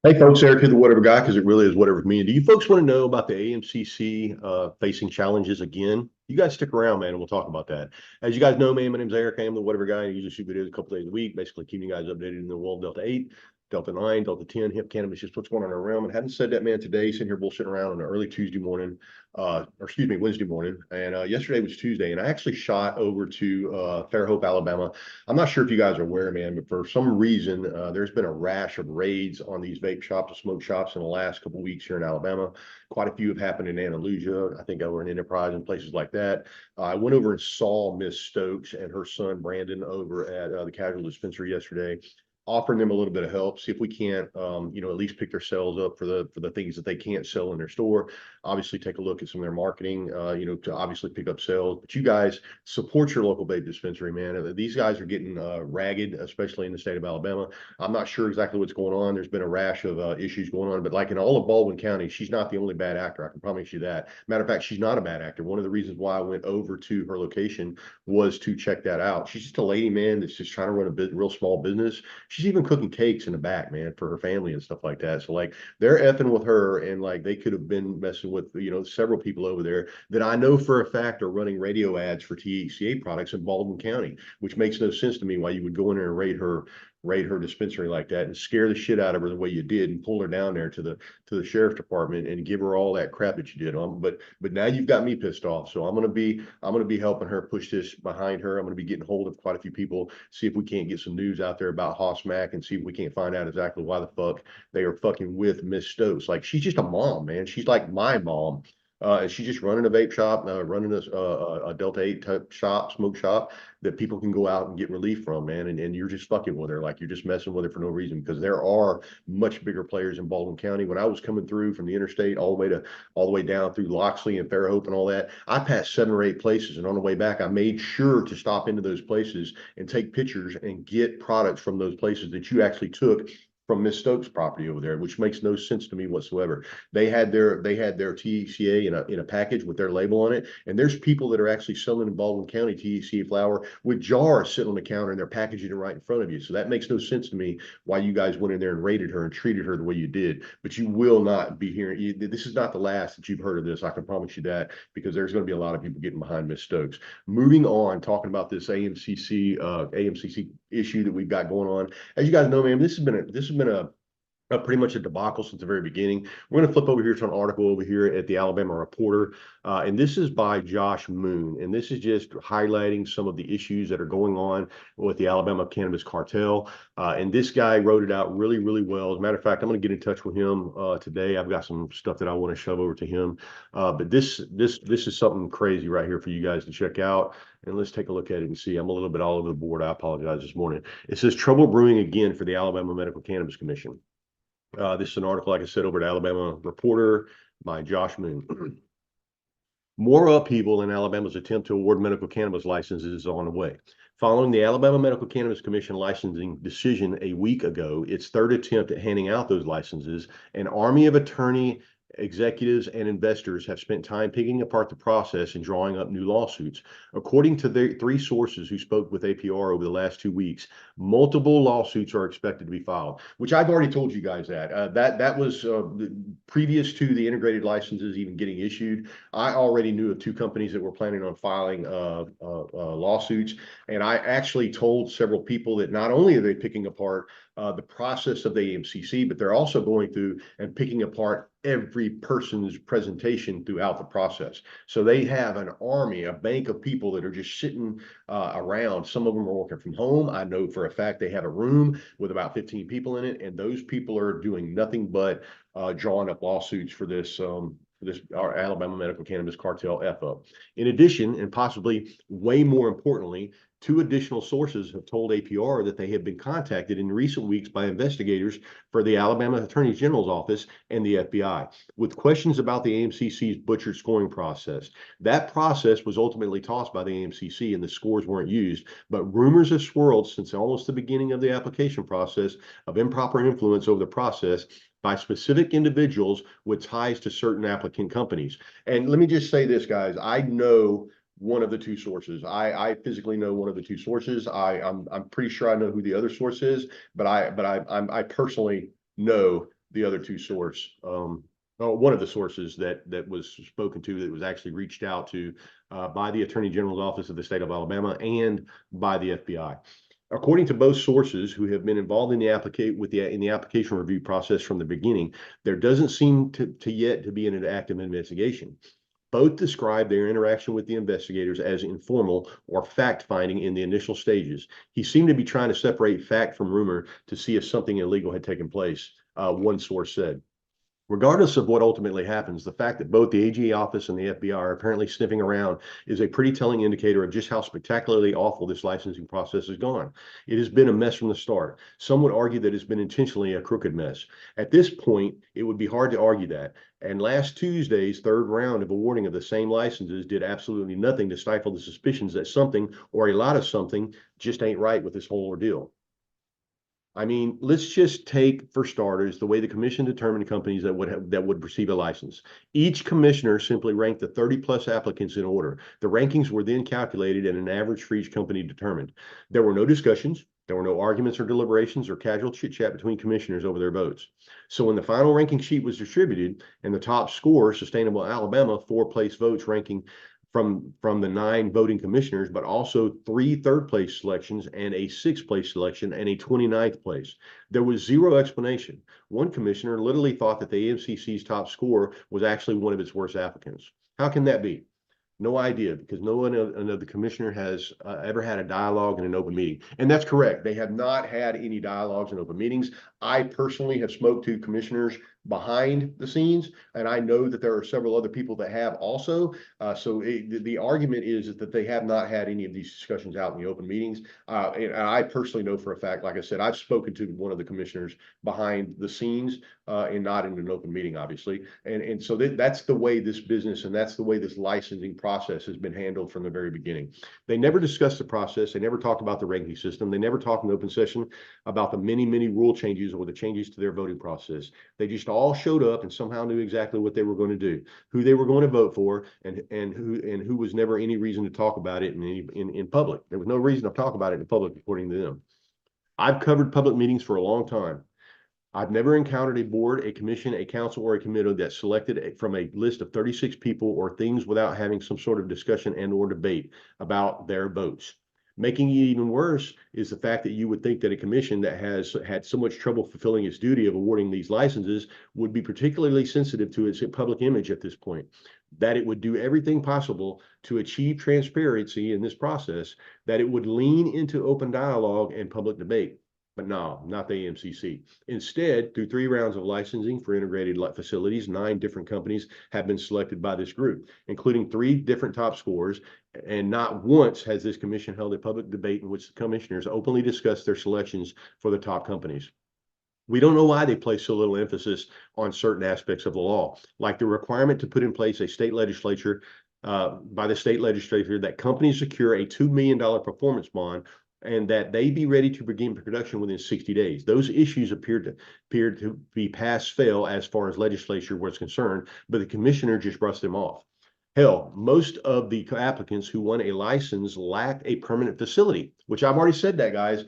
Hey folks, Eric here, the Whatever Guy, because it really is whatever me. Do you folks want to know about the AMCC facing challenges again? You guys stick around, man, and we'll talk about that. As you guys know, man, my name's Eric. I am the Whatever Guy. I usually shoot videos a couple days a week, basically keeping you guys updated in the world Delta 8, Delta 9, Delta 10, hemp cannabis, just what's going on in our realm. And having said that, man, today, sitting here bullshitting around on an early Tuesday morning, or excuse me, Wednesday morning. And yesterday was Tuesday, and I actually shot over to Fairhope, Alabama. I'm not sure if you guys are aware, man, but for some reason, there's been a rash of raids on these vape shops and smoke shops in the last couple of weeks here in Alabama. Quite a few have happened in Andalusia, I think over in Enterprise and places like that. I went over and saw Miss Stokes and her son Brandon over at the casual dispensary yesterday, offering them a little bit of help, see if we can't, at least pick their sales up for the things that they can't sell in their store. Obviously, take a look at some of their marketing, to obviously pick up sales. But you guys support your local vape dispensary, man. These guys are getting ragged, especially in the state of Alabama. I'm not sure exactly what's going on. There's been a rash of issues going on, but like in all of Baldwin County, she's not the only bad actor. I can promise you that. Matter of fact, she's not a bad actor. One of the reasons why I went over to her location was to check that out. She's just a lady, man, that's just trying to run a real small business. She's even cooking cakes in the back, man, for her family and stuff like that. So like they're effing with her, and like they could have been messing with several people over there that I know for a fact are running radio ads for THCA products in Baldwin County, which makes no sense to me why you would go in there and raid her dispensary like that and scare the shit out of her the way you did and pull her down there to the sheriff's department and give her all that crap that you did. But now you've got me pissed off. So I'm gonna be helping her push this behind her. I'm gonna be getting hold of quite a few people, see if we can't get some news out there about Hoss Mack and see if we can't find out exactly why the fuck they are fucking with Miss Stokes. Like she's just a mom, man. She's like my mom. And she's just running a vape shop, running a Delta 8 type shop, smoke shop that people can go out and get relief from, man. And you're just fucking with her. Like you're just messing with her for no reason, because there are much bigger players in Baldwin County. When I was coming through from the interstate all the way down through Loxley and Fairhope and all that, I passed 7 or 8 places. And on the way back, I made sure to stop into those places and take pictures and get products from those places that you actually took from Miss Stokes' property over there, which makes no sense to me whatsoever. They had their THCA in a package with their label on it, and there's people that are actually selling in Baldwin County THCA flower with jars sitting on the counter, and they're packaging it right in front of you. So that makes no sense to me why you guys went in there and raided her and treated her the way you did. But you will not be hearing. This is not the last that you've heard of this. I can promise you that, because there's going to be a lot of people getting behind Miss Stokes. Moving on, talking about this AMCC issue that we've got going on. As you guys know, man, this has been a pretty much a debacle since the very beginning. We're going to flip over here to an article over here at the Alabama Reporter, and this is by Josh Moon, and this is just highlighting some of the issues that are going on with the Alabama Cannabis Cartel. And this guy wrote it out really, really well. As a matter of fact, I'm going to get in touch with him today. I've got some stuff that I want to shove over to him, but this is something crazy right here for you guys to check out. And let's take a look at it and see. I'm a little bit all over the board. I apologize this morning. It says trouble brewing again for the Alabama Medical Cannabis Commission. This is an article, like I said, over at Alabama Reporter by Josh Moon. More upheaval in Alabama's attempt to award medical cannabis licenses is on the way. Following the Alabama Medical Cannabis Commission licensing decision a week ago, its third attempt at handing out those licenses, an army of attorney executives and investors have spent time picking apart the process and drawing up new lawsuits. According to the 3 sources who spoke with APR over the last 2 weeks, multiple lawsuits are expected to be filed, which I've already told you guys that was previous to the integrated licenses even getting issued. I already knew of 2 companies that were planning on filing lawsuits, and I actually told several people that not only are they picking apart the process of the AMCC, but they're also going through and picking apart every person's presentation throughout the process. So they have an army, a bank of people that are just sitting around. Some of them are working from home. I know for a fact they have a room with about 15 people in it, and those people are doing nothing but drawing up lawsuits for this our Alabama Medical Cannabis Cartel F-up. In addition, and possibly way more importantly, 2 additional sources have told APR that they have been contacted in recent weeks by investigators for the Alabama Attorney General's office and the FBI with questions about the AMCC's butchered scoring process. That process was ultimately tossed by the AMCC and the scores weren't used, but rumors have swirled since almost the beginning of the application process of improper influence over the process by specific individuals with ties to certain applicant companies. And let me just say this, guys, I know one of the 2 sources. I physically know one of the 2 sources. I'm pretty sure I know who the other source is, but I personally know the other two source. One of the sources that was spoken to, that was actually reached out to by the Attorney General's Office of the state of Alabama and by the FBI. According to both sources who have been involved in the application review process from the beginning, there doesn't seem to yet to be an active investigation. Both describe their interaction with the investigators as informal or fact-finding in the initial stages. He seemed to be trying to separate fact from rumor to see if something illegal had taken place, one source said. Regardless of what ultimately happens, the fact that both the AG office and the FBI are apparently sniffing around is a pretty telling indicator of just how spectacularly awful this licensing process has gone. It has been a mess from the start. Some would argue that it's been intentionally a crooked mess. At this point, it would be hard to argue that. And last Tuesday's third round of awarding of the same licenses did absolutely nothing to stifle the suspicions that something or a lot of something just ain't right with this whole ordeal. I mean, let's just take, for starters, the way the commission determined companies that would receive a license. Each commissioner simply ranked the 30+ applicants in order. The rankings were then calculated and an average for each company determined. There were no discussions. There were no arguments or deliberations or casual chit-chat between commissioners over their votes. So when the final ranking sheet was distributed and the top score, Sustainable Alabama, 4-place votes ranking from the 9 voting commissioners, but also 3 third-place selections and a 6th-place selection and a 29th place. There was zero explanation. One commissioner literally thought that the AMCC's top score was actually one of its worst applicants. How can that be? No idea, because no one of the commissioner has ever had a dialogue in an open meeting. And that's correct. They have not had any dialogues in open meetings. I personally have spoke to commissioners behind the scenes, and I know that there are several other people that have also. So the argument is that they have not had any of these discussions out in the open meetings. And I personally know for a fact, like I said, I've spoken to one of the commissioners behind the scenes and not in an open meeting, obviously. And so that's the way this business and that's the way this licensing process has been handled from the very beginning. They never discussed the process. They never talked about the ranking system. They never talked in open session about the many rule changes or the changes to their voting process. They just all showed up and somehow knew exactly what they were going to do, who they were going to vote for, and who was never any reason to talk about it in public. There was no reason to talk about it in public, according to them. I've covered public meetings for a long time. I've never encountered a board, a commission, a council, or a committee that selected from a list of 36 people or things without having some sort of discussion and or debate about their votes. Making it even worse is the fact that you would think that a commission that has had so much trouble fulfilling its duty of awarding these licenses would be particularly sensitive to its public image at this point, that it would do everything possible to achieve transparency in this process, that it would lean into open dialogue and public debate. But no, not the AMCC. Instead, through 3 rounds of licensing for integrated facilities, 9 different companies have been selected by this group, including 3 different top scores. And not once has this commission held a public debate in which the commissioners openly discussed their selections for the top companies. We don't know why they place so little emphasis on certain aspects of the law, like the requirement to put in place a state legislature by the state legislature that companies secure a $2 million performance bond and that they be ready to begin production within 60 days. Those issues appeared to be pass-fail as far as legislature was concerned, but the commissioner just brushed them off. Hell, most of the applicants who won a license lacked a permanent facility, which I've already said that, guys.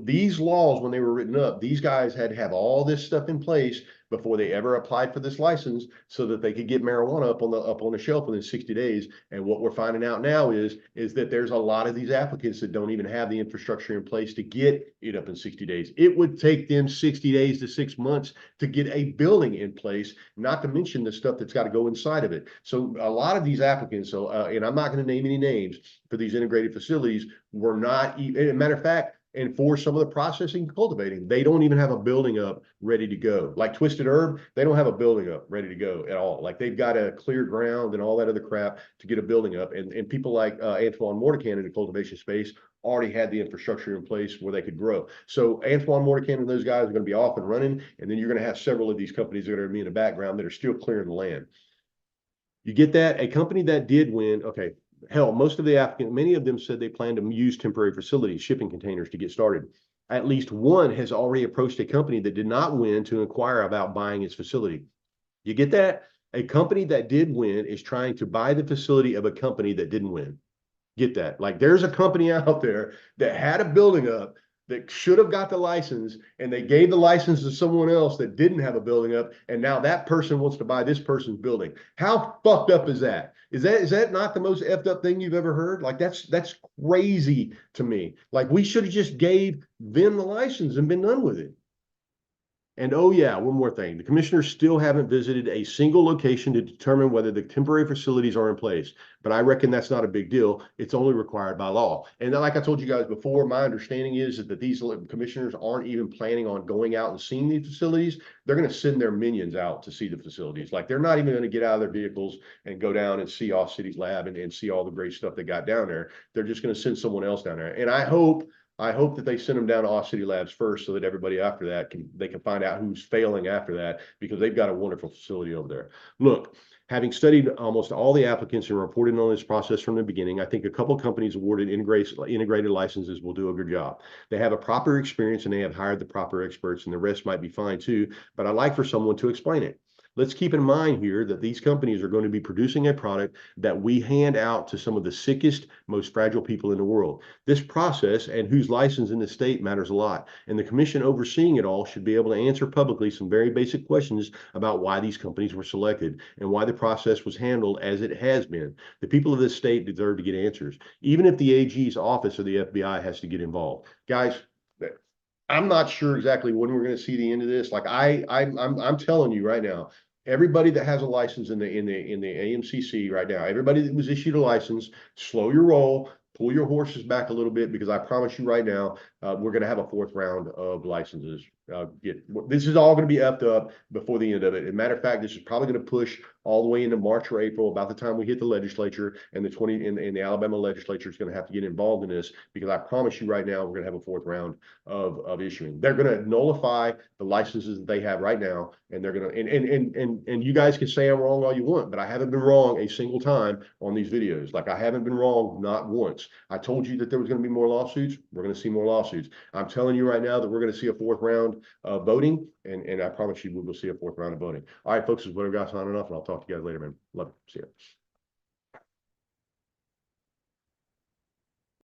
These laws, when they were written up, these guys had to have all this stuff in place before they ever applied for this license so that they could get marijuana up on the shelf within 60 days. And what we're finding out now is that there's a lot of these applicants that don't even have the infrastructure in place to get it up in 60 days. It would take them 60 days to 6 months to get a building in place, not to mention the stuff that's got to go inside of it. So a lot of these applicants, and I'm not going to name any names for these integrated facilities, were not even, matter of fact, and for some of the processing and cultivating, they don't even have a building up ready to go. Like Twisted Herb, they don't have a building up ready to go at all. Like they've got to clear ground and all that other crap to get a building up. And people like Antoine Mordecan in the cultivation space already had the infrastructure in place where they could grow. So Antoine Mordecan and those guys are going to be off and running. And then you're going to have several of these companies that are going to be in the background that are still clearing the land. You get that? A company that did win, okay. Hell, most of the applicants, many of them said they plan to use temporary facilities, shipping containers to get started. At least one has already approached a company that did not win to inquire about buying its facility. You get that? A company that did win is trying to buy the facility of a company that didn't win. Get that? Like there's a company out there that had a building up that should have got the license, and they gave the license to someone else that didn't have a building up, and now that person wants to buy this person's building. How fucked up is that? Is that not the most effed up thing you've ever heard? Like that's crazy to me. Like we should have just gave them the license and been done with it. And oh yeah, one more thing. The commissioners still haven't visited a single location to determine whether the temporary facilities are in place. But I reckon that's not a big deal. It's only required by law. And then, like I told you guys before, my understanding is that these commissioners aren't even planning on going out and seeing these facilities. They're going to send their minions out to see the facilities. Like they're not even going to get out of their vehicles and go down and see Off City's lab and see all the great stuff they got down there. They're just going to send someone else down there. And I hope that they send them down to Off City Labs first, so that everybody after that they can find out who's failing after that, because they've got a wonderful facility over there. Look, having studied almost all the applicants and reported on this process from the beginning, I think a couple of companies awarded integrated licenses will do a good job. They have a proper experience and they have hired the proper experts, and the rest might be fine too, but I'd like for someone to explain it. Let's keep in mind here that these companies are going to be producing a product that we hand out to some of the sickest, most fragile people in the world. This process and who's licensed in the state matters a lot. And the commission overseeing it all should be able to answer publicly some very basic questions about why these companies were selected and why the process was handled as it has been. The people of this state deserve to get answers, even if the AG's office or the FBI has to get involved. Guys, I'm not sure exactly when we're going to see the end of this. Like I'm telling you right now, everybody that has a license in the AMCC right now, everybody that was issued a license, slow your roll, pull your horses back a little bit, because I promise you right now, we're going to have a fourth round of licenses. This is all going to be effed up before the end of it. As a matter of fact, this is probably going to push all the way into March or April, about the time we hit the legislature, and the Alabama legislature is going to have to get involved in this, because I promise you right now, we're going to have a fourth round of issuing. They're going to nullify the licenses that they have right now, and they're going to, and you guys can say I'm wrong all you want, but I haven't been wrong a single time on these videos. Like I haven't been wrong, not once. I told you that there was going to be more lawsuits. We're going to see more lawsuits. I'm telling you right now that we're going to see a fourth round of voting, and I promise you we will see a fourth round of voting. All right, folks, this is Thewhateverguy signing off, and I'll talk to you guys later, man. Love you. See you.